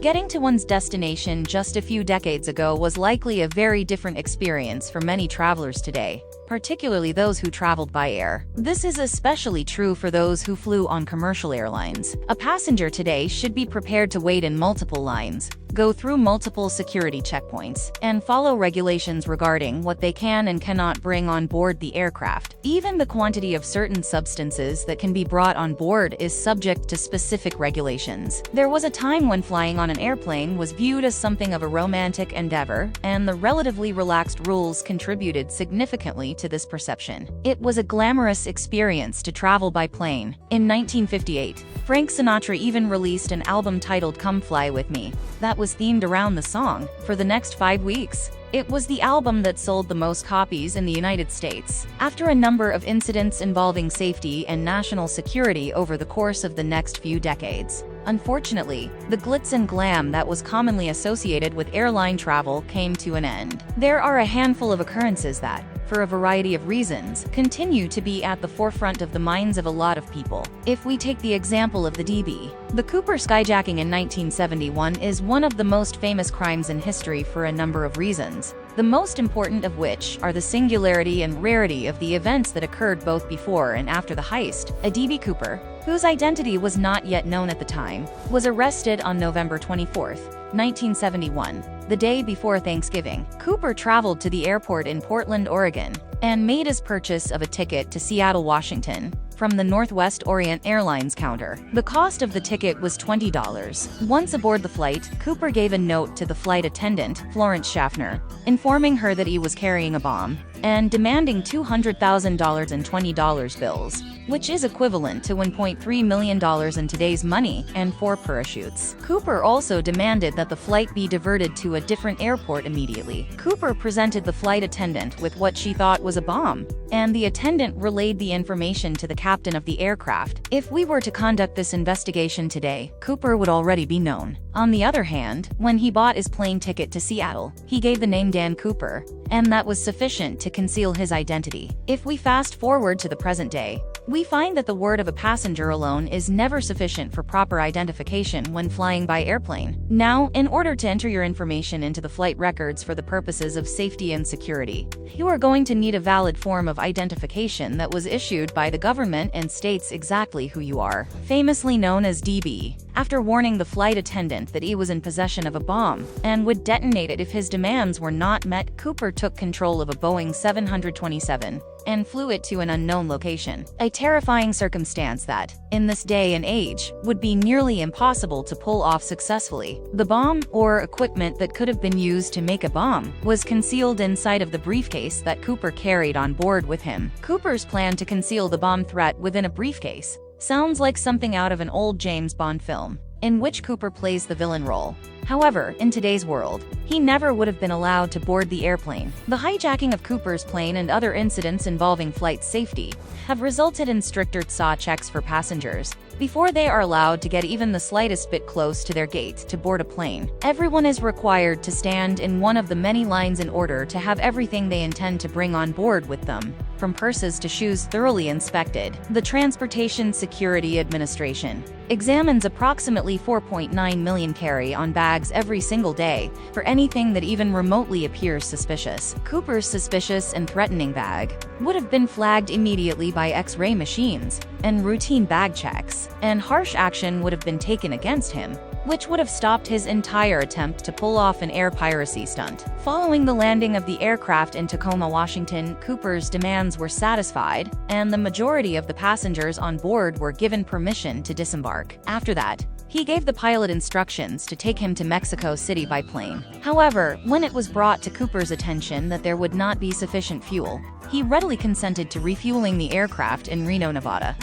Getting to one's destination just a few decades ago was likely a very different experience for many travelers today, particularly those who traveled by air. This is especially true for those who flew on commercial airlines. A passenger today should be prepared to wait in multiple lines, go through multiple security checkpoints, and follow regulations regarding what they can and cannot bring on board the aircraft. Even the quantity of certain substances that can be brought on board is subject to specific regulations. There was a time when flying on an airplane was viewed as something of a romantic endeavor, and the relatively relaxed rules contributed significantly to this perception. It was a glamorous experience to travel by plane. In 1958, Frank Sinatra even released an album titled Come Fly With Me that was themed around the song for the next 5 weeks. It was the album that sold the most copies in the United States. After a number of incidents involving safety and national security over the course of the next few decades, unfortunately, the glitz and glam that was commonly associated with airline travel came to an end. There are a handful of occurrences that, for a variety of reasons, continue to be at the forefront of the minds of a lot of people. If we take the example of the DB, the Cooper skyjacking in 1971 is one of the most famous crimes in history for a number of reasons, the most important of which are the singularity and rarity of the events that occurred both before and after the heist. A DB Cooper, whose identity was not yet known at the time, was arrested on November 24, 1971, the day before Thanksgiving. Cooper traveled to the airport in Portland, Oregon, and made his purchase of a ticket to Seattle, Washington, from the Northwest Orient Airlines counter. The cost of the ticket was $20. Once aboard the flight, Cooper gave a note to the flight attendant, Florence Schaffner, informing her that he was carrying a bomb, and demanding $200,000 in $20 bills, which is equivalent to $1.3 million in today's money, and 4 parachutes. Cooper also demanded that the flight be diverted to a different airport immediately. Cooper presented the flight attendant with what she thought was a bomb, and the attendant relayed the information to the captain of the aircraft. If we were to conduct this investigation today, Cooper would already be known. On the other hand, when he bought his plane ticket to Seattle, he gave the name Dan Cooper, and that was sufficient to conceal his identity. If we fast forward to the present day, we find that the word of a passenger alone is never sufficient for proper identification when flying by airplane. Now, in order to enter your information into the flight records for the purposes of safety and security, you are going to need a valid form of identification that was issued by the government and states exactly who you are, famously known as DB. After warning the flight attendant that he was in possession of a bomb and would detonate it if his demands were not met, Cooper took control of a Boeing 727 and flew it to an unknown location. A terrifying circumstance that, in this day and age, would be nearly impossible to pull off successfully. The bomb, or equipment that could have been used to make a bomb, was concealed inside of the briefcase that Cooper carried on board with him. Cooper's plan to conceal the bomb threat within a briefcase sounds like something out of an old James Bond film, in which Cooper plays the villain role. However, in today's world, he never would have been allowed to board the airplane. The hijacking of Cooper's plane and other incidents involving flight safety have resulted in stricter TSA checks for passengers before they are allowed to get even the slightest bit close to their gate to board a plane. Everyone is required to stand in one of the many lines in order to have everything they intend to bring on board with them, from purses to shoes, thoroughly inspected. The Transportation Security Administration examines approximately 4.9 million carry-on bags every single day for anything that even remotely appears suspicious. Cooper's suspicious and threatening bag would have been flagged immediately by X-ray machines and routine bag checks, and harsh action would have been taken against him, which would have stopped his entire attempt to pull off an air piracy stunt. Following the landing of the aircraft in Tacoma, Washington, Cooper's demands were satisfied, and the majority of the passengers on board were given permission to disembark. After that, he gave the pilot instructions to take him to Mexico City by plane. However, when it was brought to Cooper's attention that there would not be sufficient fuel, he readily consented to refueling the aircraft in Reno, Nevada.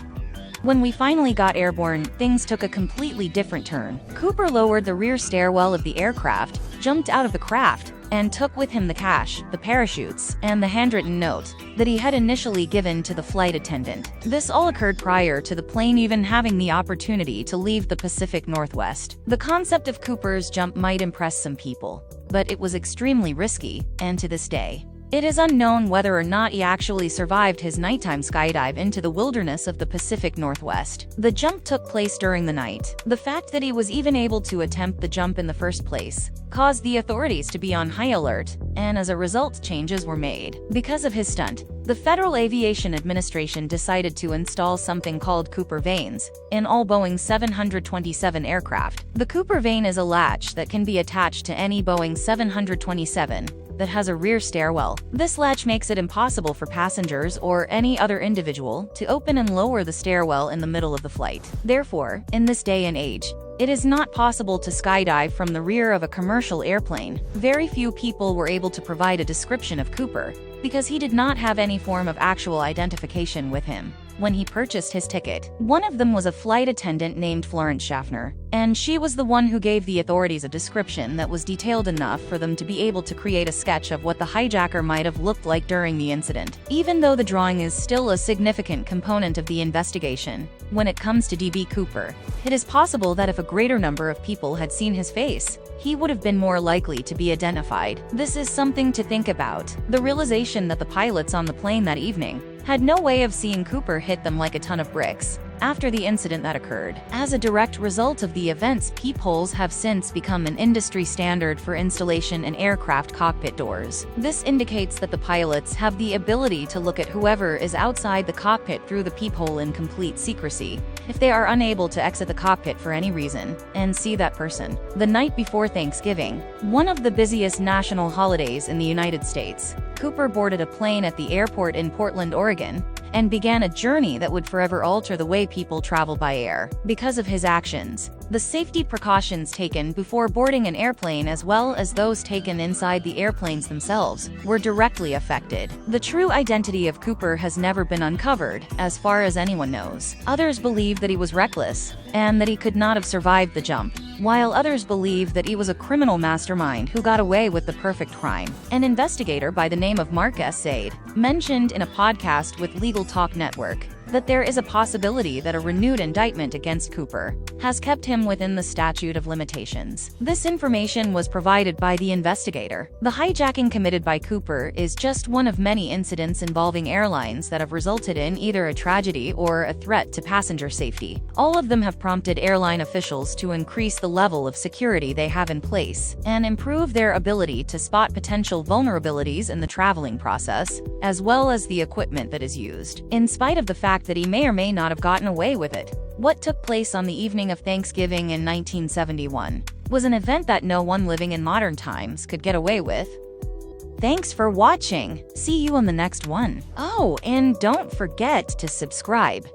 When we finally got airborne, things took a completely different turn. Cooper lowered the rear stairwell of the aircraft, jumped out of the craft, and took with him the cash, the parachutes, and the handwritten note that he had initially given to the flight attendant. This all occurred prior to the plane even having the opportunity to leave the Pacific Northwest. The concept of Cooper's jump might impress some people, but it was extremely risky, and to this day, It is unknown whether or not he actually survived his nighttime skydive into the wilderness of the Pacific Northwest. The jump took place during the night. The fact that he was even able to attempt the jump in the first place caused the authorities to be on high alert, and as a result, changes were made. Because of his stunt, the Federal Aviation Administration decided to install something called Cooper vanes in all Boeing 727 aircraft. The Cooper vane is a latch that can be attached to any Boeing 727 that has a rear stairwell. This latch makes it impossible for passengers or any other individual to open and lower the stairwell in the middle of the flight. Therefore, in this day and age, it is not possible to skydive from the rear of a commercial airplane. Very few people were able to provide a description of Cooper because he did not have any form of actual identification with him when he purchased his ticket. One of them was a flight attendant named Florence Schaffner, and she was the one who gave the authorities a description that was detailed enough for them to be able to create a sketch of what the hijacker might have looked like during the incident. Even though the drawing is still a significant component of the investigation, when it comes to DB Cooper, it is possible that if a greater number of people had seen his face, he would have been more likely to be identified. This is something to think about. The realization that the pilots on the plane that evening had no way of seeing Cooper hit them like a ton of bricks after the incident that occurred. As a direct result of the events, peepholes have since become an industry standard for installation in aircraft cockpit doors. This indicates that the pilots have the ability to look at whoever is outside the cockpit through the peephole in complete secrecy, if they are unable to exit the cockpit for any reason, and see that person. The night before Thanksgiving, one of the busiest national holidays in the United States, Cooper boarded a plane at the airport in Portland, Oregon, and began a journey that would forever alter the way people travel by air. Because of his actions, the safety precautions taken before boarding an airplane as well as those taken inside the airplanes themselves were directly affected. The true identity of Cooper has never been uncovered, as far as anyone knows. Others believe that he was reckless and that he could not have survived the jump, while others believe that he was a criminal mastermind who got away with the perfect crime. An investigator by the name of Mark S. Sade mentioned in a podcast with Legal Talk Network that there is a possibility that a renewed indictment against Cooper has kept him within the statute of limitations. This information was provided by the investigator. The hijacking committed by Cooper is just one of many incidents involving airlines that have resulted in either a tragedy or a threat to passenger safety. All of them have prompted airline officials to increase the level of security they have in place and improve their ability to spot potential vulnerabilities in the traveling process, as well as the equipment that is used. In spite of the fact that he may or may not have gotten away with it, what took place on the evening of Thanksgiving in 1971 was an event that no one living in modern times could get away with. Thanks for watching. See you on the next one. Oh, and don't forget to subscribe.